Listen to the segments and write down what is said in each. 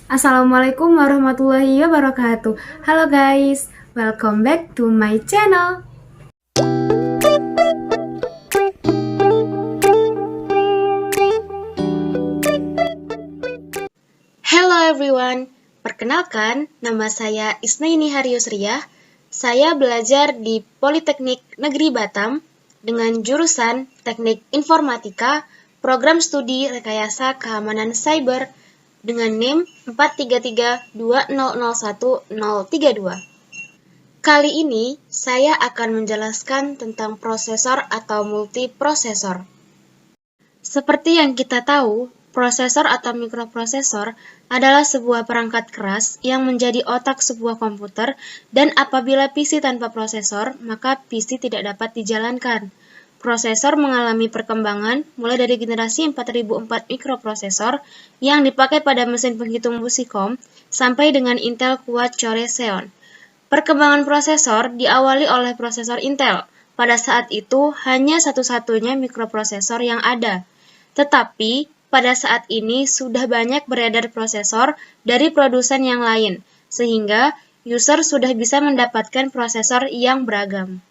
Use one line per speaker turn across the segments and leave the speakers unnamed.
Assalamualaikum warahmatullahi wabarakatuh. Halo guys, welcome back to my channel.
Hello everyone, perkenalkan nama saya Isnaini Haryusriyah. Saya belajar di Politeknik Negeri Batam dengan jurusan Teknik Informatika, Program Studi Rekayasa Keamanan Cyber dengan NIM 43320010032. Kali ini saya akan menjelaskan tentang prosesor atau multiprosesor. Seperti yang kita tahu, prosesor atau mikroprosesor adalah sebuah perangkat keras yang menjadi otak sebuah komputer, dan apabila PC tanpa prosesor, maka PC tidak dapat dijalankan. Prosesor mengalami perkembangan mulai dari generasi 4004 mikroprosesor yang dipakai pada mesin penghitung Busicom sampai dengan Intel Quad Core Xeon. Perkembangan prosesor diawali oleh prosesor Intel. Pada saat itu, hanya satu-satunya mikroprosesor yang ada. Tetapi, pada saat ini sudah banyak beredar prosesor dari produsen yang lain, sehingga user sudah bisa mendapatkan prosesor yang beragam.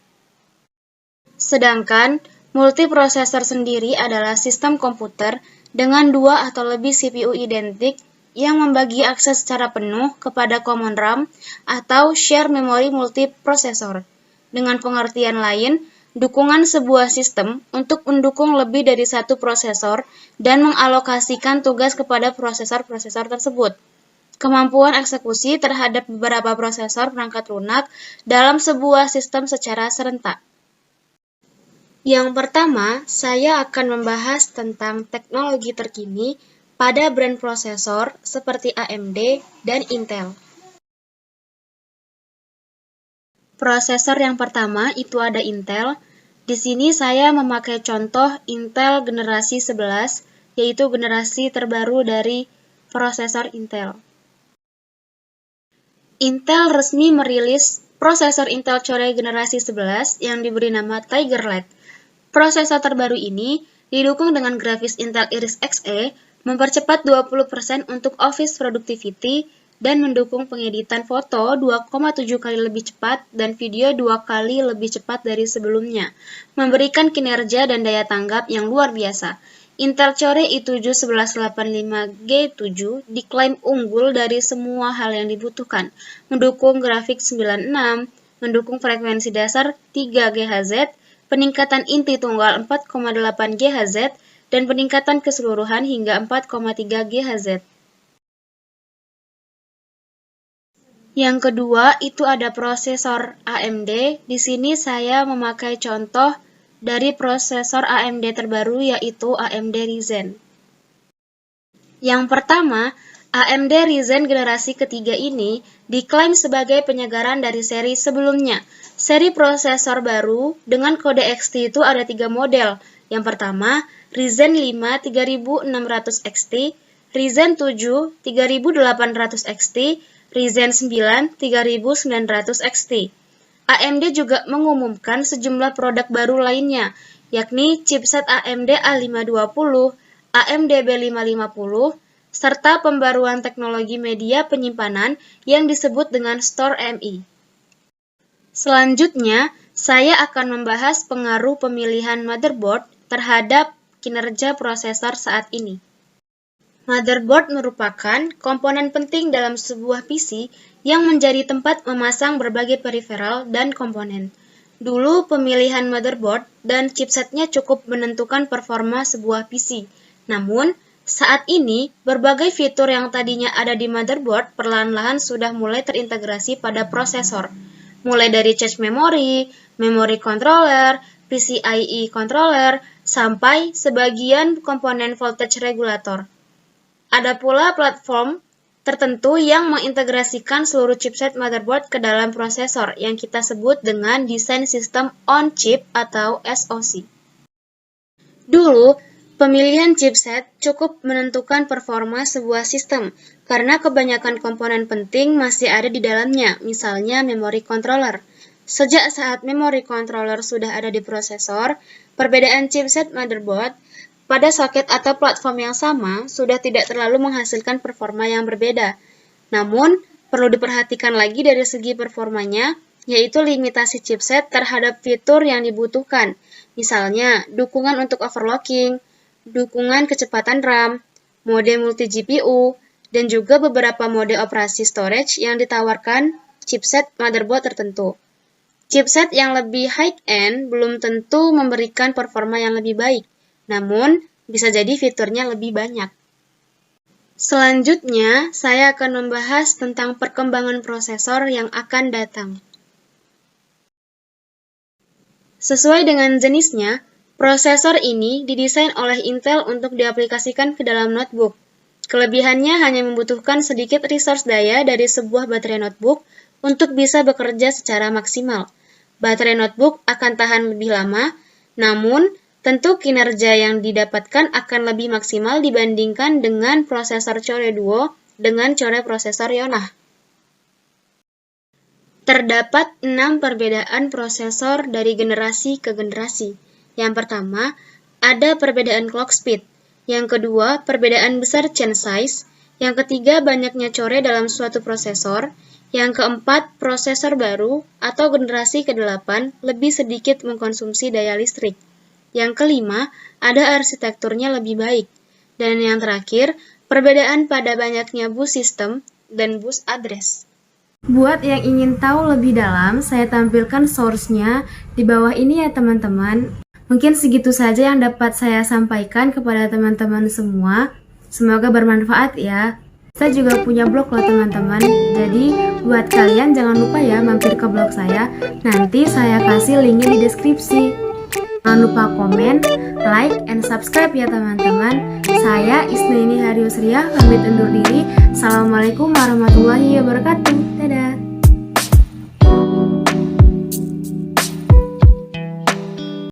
Sedangkan, multiprosesor sendiri adalah sistem komputer dengan dua atau lebih CPU identik yang membagi akses secara penuh kepada common RAM atau share memory multiprosesor. Dengan pengertian lain, dukungan sebuah sistem untuk mendukung lebih dari satu prosesor dan mengalokasikan tugas kepada prosesor-prosesor tersebut. Kemampuan eksekusi terhadap beberapa prosesor perangkat lunak dalam sebuah sistem secara serentak. Yang pertama, saya akan membahas tentang teknologi terkini pada brand prosesor seperti AMD dan Intel. Prosesor yang pertama itu ada Intel. Di sini saya memakai contoh Intel generasi 11, yaitu generasi terbaru dari prosesor Intel. Intel resmi merilis prosesor Intel Core generasi 11 yang diberi nama Tiger Lake. Prosesor terbaru ini didukung dengan grafis Intel Iris Xe, mempercepat 20% untuk office productivity, dan mendukung pengeditan foto 2,7 kali lebih cepat dan video 2 kali lebih cepat dari sebelumnya, memberikan kinerja dan daya tanggap yang luar biasa. Intel Core i7-1185G7 diklaim unggul dari semua hal yang dibutuhkan, mendukung grafik 96, mendukung frekuensi dasar 3 GHz, peningkatan inti tunggal 4,8 GHz, dan peningkatan keseluruhan hingga 4,3 GHz. Yang kedua, itu ada prosesor AMD. Di sini saya memakai contoh dari prosesor AMD terbaru, yaitu AMD Ryzen. Yang pertama, AMD Ryzen generasi ketiga ini diklaim sebagai penyegaran dari seri sebelumnya. Seri prosesor baru dengan kode XT itu ada 3 model. Yang pertama, Ryzen 5 3600 XT, Ryzen 7 3800 XT, Ryzen 9 3900 XT. AMD juga mengumumkan sejumlah produk baru lainnya, yakni chipset AMD A520, AMD B550, serta pembaruan teknologi media penyimpanan yang disebut dengan Store MI. Selanjutnya, saya akan membahas pengaruh pemilihan motherboard terhadap kinerja prosesor saat ini. Motherboard merupakan komponen penting dalam sebuah PC yang menjadi tempat memasang berbagai peripheral dan komponen. Dulu, pemilihan motherboard dan chipsetnya cukup menentukan performa sebuah PC. Namun, saat ini, berbagai fitur yang tadinya ada di motherboard perlahan-lahan sudah mulai terintegrasi pada prosesor. Mulai dari cache memory, memory controller, PCIe controller, sampai sebagian komponen voltage regulator. Ada pula platform tertentu yang mengintegrasikan seluruh chipset motherboard ke dalam prosesor yang kita sebut dengan desain sistem on-chip atau SoC. Dulu, pemilihan chipset cukup menentukan performa sebuah sistem karena kebanyakan komponen penting masih ada di dalamnya, misalnya memory controller. Sejak saat memory controller sudah ada di prosesor, perbedaan chipset motherboard pada soket atau platform yang sama sudah tidak terlalu menghasilkan performa yang berbeda. Namun, perlu diperhatikan lagi dari segi performanya, yaitu limitasi chipset terhadap fitur yang dibutuhkan. Misalnya, dukungan untuk overclocking, dukungan kecepatan RAM, mode multi-GPU, dan juga beberapa mode operasi storage yang ditawarkan chipset motherboard tertentu. Chipset yang lebih high-end belum tentu memberikan performa yang lebih baik, namun bisa jadi fiturnya lebih banyak. Selanjutnya, saya akan membahas tentang perkembangan prosesor yang akan datang. Sesuai dengan jenisnya, prosesor ini didesain oleh Intel untuk diaplikasikan ke dalam notebook. Kelebihannya hanya membutuhkan sedikit resource daya dari sebuah baterai notebook untuk bisa bekerja secara maksimal. Baterai notebook akan tahan lebih lama, namun tentu kinerja yang didapatkan akan lebih maksimal dibandingkan dengan prosesor Core Duo dengan Core prosesor Yonah. Terdapat 6 perbedaan prosesor dari generasi ke generasi. Yang pertama, ada perbedaan clock speed. Yang kedua, perbedaan besar chain size. Yang ketiga, banyaknya core dalam suatu prosesor. Yang keempat, prosesor baru atau generasi ke-8 lebih sedikit mengkonsumsi daya listrik. Yang kelima, ada arsitekturnya lebih baik. Dan yang terakhir, perbedaan pada banyaknya bus sistem dan bus address.
Buat yang ingin tahu lebih dalam, saya tampilkan source-nya di bawah ini ya teman-teman. Mungkin segitu saja yang dapat saya sampaikan kepada teman-teman semua. Semoga bermanfaat ya. Saya juga punya blog loh teman-teman. Jadi buat kalian jangan lupa ya mampir ke blog saya. Nanti saya kasih linknya di deskripsi. Jangan lupa komen, like, and subscribe ya teman-teman. Saya Isnaini Hariusriah pamit undur diri. Assalamualaikum warahmatullahi wabarakatuh. Dadah.